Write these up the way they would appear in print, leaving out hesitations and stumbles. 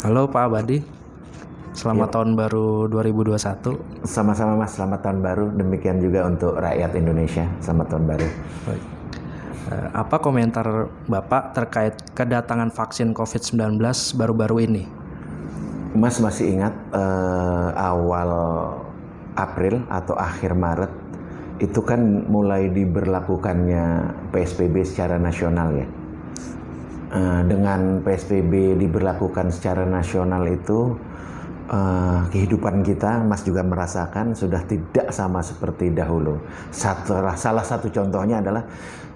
Halo Pak Abadi, selamat Yuk, tahun baru 2021. sama-sama Mas, selamat tahun baru. Demikian juga untuk rakyat Indonesia, selamat tahun baru. Baik. Apa komentar Bapak terkait kedatangan vaksin COVID-19 baru-baru ini? Mas masih ingat awal April atau akhir Maret itu kan mulai diberlakukannya PSBB secara nasional ya. Dengan PSBB diberlakukan secara nasional itu kehidupan kita, Mas juga merasakan sudah tidak sama seperti dahulu. Salah satu contohnya adalah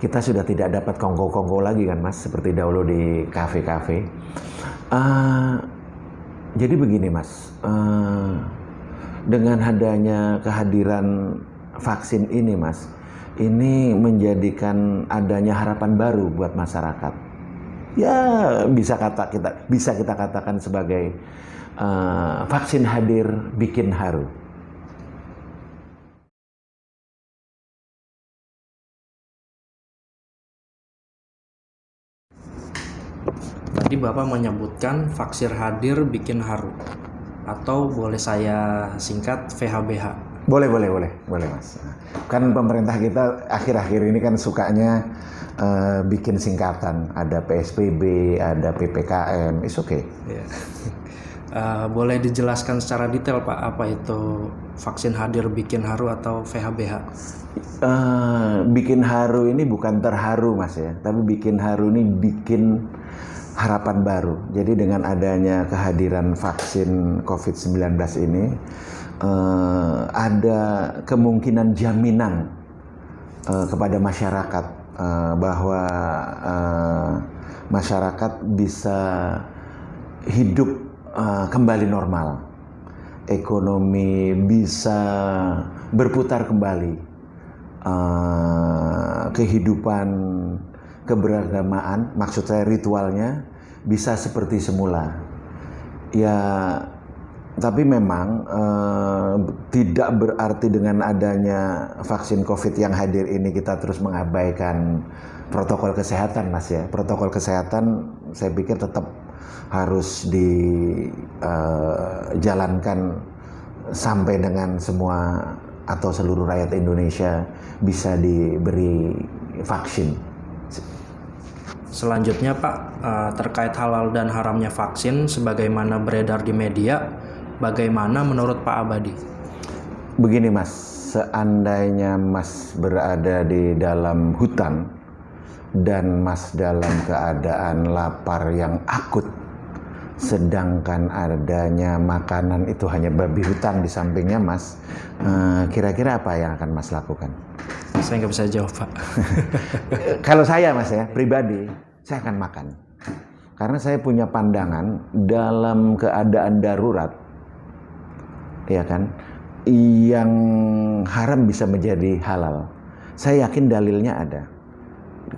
kita sudah tidak dapat kongko-kongko lagi kan Mas, seperti dahulu di kafe-kafe. Jadi begini Mas, dengan adanya kehadiran vaksin ini Mas, ini menjadikan adanya harapan baru buat masyarakat. Ya bisa kita katakan sebagai vaksin hadir bikin haru. Tadi Bapak menyebutkan vaksin hadir bikin haru, atau boleh saya singkat VHBH. Boleh Mas. Kan pemerintah kita akhir-akhir ini kan sukanya bikin singkatan. Ada PSBB, ada PPKM, it's okay. Ya. Boleh dijelaskan secara detail Pak, apa itu vaksin hadir bikin haru atau VHBH? Bikin haru ini bukan terharu Mas ya, tapi bikin haru ini bikin harapan baru. Jadi dengan adanya kehadiran vaksin COVID-19 ini, ada kemungkinan jaminan kepada masyarakat bahwa masyarakat bisa hidup kembali normal, ekonomi bisa berputar kembali, kehidupan keberagamaan, maksud saya ritualnya bisa seperti semula. Ya, tapi memang tidak berarti dengan adanya vaksin COVID yang hadir ini kita terus mengabaikan protokol kesehatan Mas ya. Protokol kesehatan saya pikir tetap harus dijalankan sampai dengan semua atau seluruh rakyat Indonesia bisa diberi vaksin. Selanjutnya Pak, terkait halal dan haramnya vaksin sebagaimana beredar di media, bagaimana menurut Pak Abadi? Begini Mas, seandainya Mas berada di dalam hutan dan Mas dalam keadaan lapar yang akut, sedangkan adanya makanan itu hanya babi hutan di sampingnya Mas, kira-kira apa yang akan Mas lakukan? Saya nggak bisa jawab Pak. Kalau saya Mas ya, pribadi, saya akan makan. Karena saya punya pandangan dalam keadaan darurat, ya kan, yang haram bisa menjadi halal. Saya yakin dalilnya ada.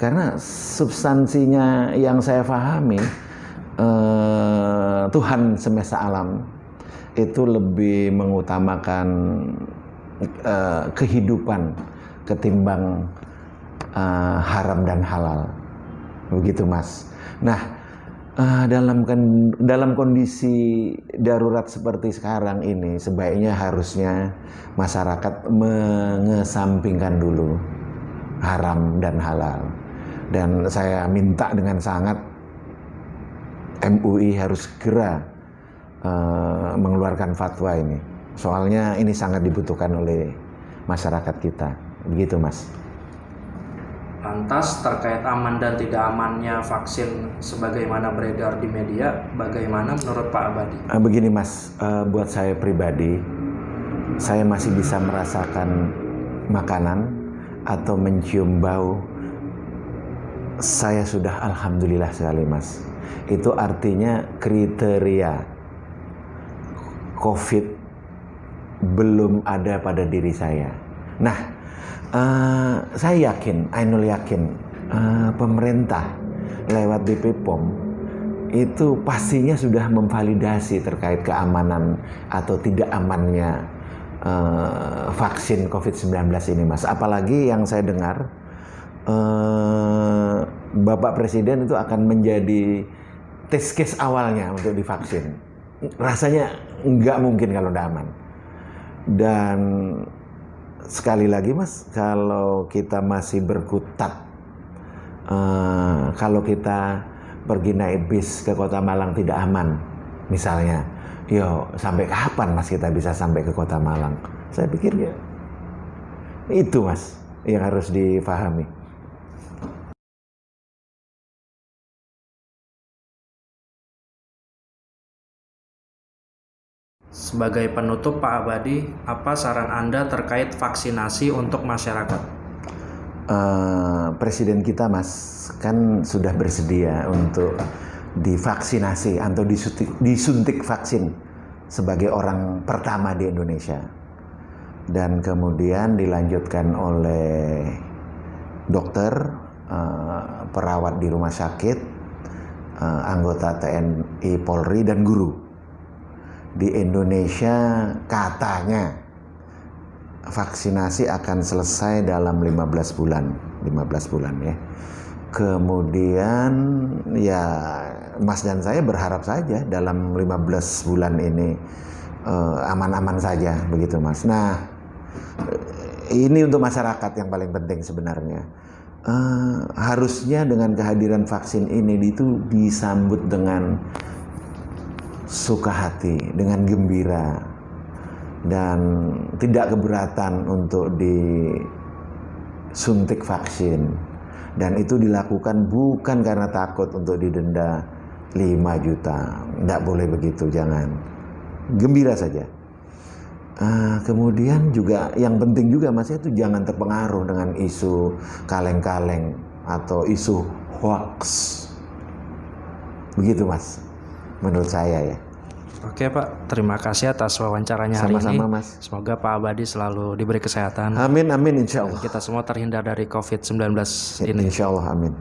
Karena substansinya yang saya pahami, Tuhan semesta alam itu lebih mengutamakan kehidupan ketimbang haram dan halal. Begitu Mas. Nah, dalam kondisi darurat seperti sekarang ini, sebaiknya harusnya masyarakat mengesampingkan dulu haram dan halal. Dan saya minta dengan sangat MUI harus segera mengeluarkan fatwa ini. Soalnya ini sangat dibutuhkan oleh masyarakat kita. Begitu Mas. Lantas terkait aman dan tidak amannya vaksin sebagaimana beredar di media, bagaimana menurut Pak Abadi? Begini Mas, buat saya pribadi, saya masih bisa merasakan makanan atau mencium bau. Saya sudah alhamdulillah sekali Mas. Itu artinya kriteria COVID belum ada pada diri saya. Nah, saya yakin, Ainul yakin, pemerintah lewat BP POM itu pastinya sudah memvalidasi terkait keamanan atau tidak amannya vaksin COVID-19 ini Mas. Apalagi yang saya dengar, Bapak Presiden itu akan menjadi test case awalnya untuk divaksin. rasanya nggak mungkin kalau nggak aman. Dan sekali lagi Mas, kalau kita masih berkutat, kalau kita pergi naik bis ke Kota Malang tidak aman, misalnya, yo sampai kapan Mas kita bisa sampai ke Kota Malang? Saya pikir ya itu Mas yang harus dipahami. Sebagai penutup Pak Abadi, apa saran Anda terkait vaksinasi untuk masyarakat? Presiden kita Mas kan sudah bersedia untuk divaksinasi atau disuntik vaksin sebagai orang pertama di Indonesia, dan kemudian dilanjutkan oleh dokter, perawat di rumah sakit, anggota TNI, Polri, dan guru. Di Indonesia katanya vaksinasi akan selesai dalam 15 bulan ya. Kemudian ya Mas dan saya berharap saja dalam 15 bulan ini aman-aman saja begitu Mas. Nah, ini untuk masyarakat yang paling penting sebenarnya. Harusnya dengan kehadiran vaksin ini itu disambut dengan suka hati, dengan gembira, dan tidak keberatan untuk disuntik vaksin. Dan itu dilakukan bukan karena takut untuk didenda 5 juta. Tidak boleh begitu, jangan. Gembira saja. Kemudian juga yang penting juga Mas itu jangan terpengaruh dengan isu kaleng-kaleng atau isu hoax. Begitu Mas, menurut saya ya. Oke Pak, terima kasih atas wawancaranya hari ini. Sama-sama Mas. Semoga Pak Abadi selalu diberi kesehatan. Amin, amin, insya Allah. Kita semua terhindar dari COVID-19 ini. Insya Allah, amin.